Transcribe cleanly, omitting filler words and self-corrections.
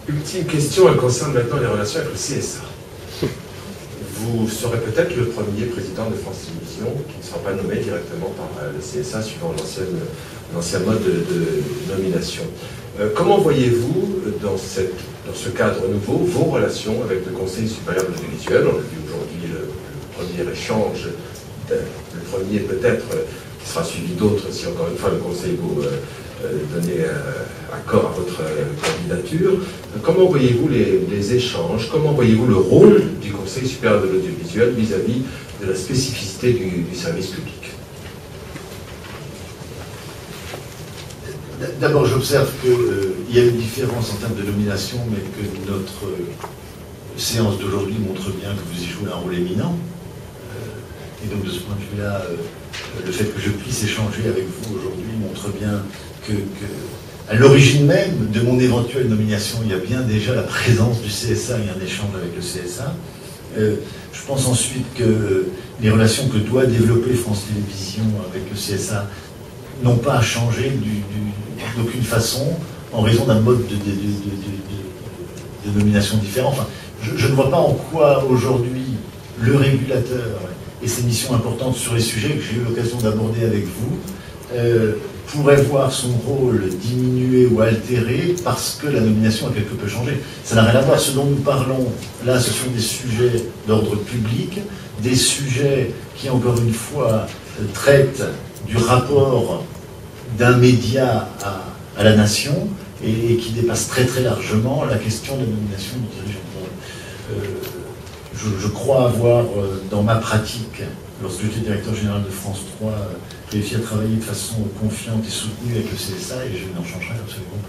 Ultime question, elle concerne maintenant les relations avec le CSA. Vous serez peut-être le premier président de France Télévisions qui ne sera pas nommé directement par le CSA suivant l'ancien mode de nomination. Comment voyez-vous, dans ce cadre nouveau, vos relations avec le Conseil supérieur de l'audiovisuel? On a vu aujourd'hui le premier échange, le premier peut-être, qui sera suivi d'autres si encore une fois le Conseil vous donnait accord à votre candidature. Comment voyez-vous les échanges? Comment voyez-vous le rôle du Conseil supérieur de l'audiovisuel vis-à-vis de la spécificité du service public? D'abord, j'observe qu'il y a une différence en termes de nomination, mais que notre séance d'aujourd'hui montre bien que vous y jouez un rôle éminent. Et donc, de ce point de vue-là, le fait que je puisse échanger avec vous aujourd'hui montre bien que à l'origine même de mon éventuelle nomination, il y a bien déjà la présence du CSA et un échange avec le CSA. Je pense ensuite que les relations que doit développer France Télévisions avec le CSA n'ont pas à changer d'aucune façon en raison d'un mode de nomination différent. Enfin, je ne vois pas en quoi aujourd'hui le régulateur et ses missions importantes sur les sujets que j'ai eu l'occasion d'aborder avec vous pourrait voir son rôle diminuer ou altérer parce que la nomination a quelque peu changé. Ça n'a rien à voir. Ce dont nous parlons là, ce sont des sujets d'ordre public, des sujets qui, encore une fois, traitent du rapport d'un média à la nation et qui dépassent très très largement la question de la nomination du dirigeant. Je crois avoir, dans ma pratique, lorsque j'étais directeur général de France 3, réussi à travailler de façon confiante et soutenue avec le CSA et je n'en changerai absolument pas.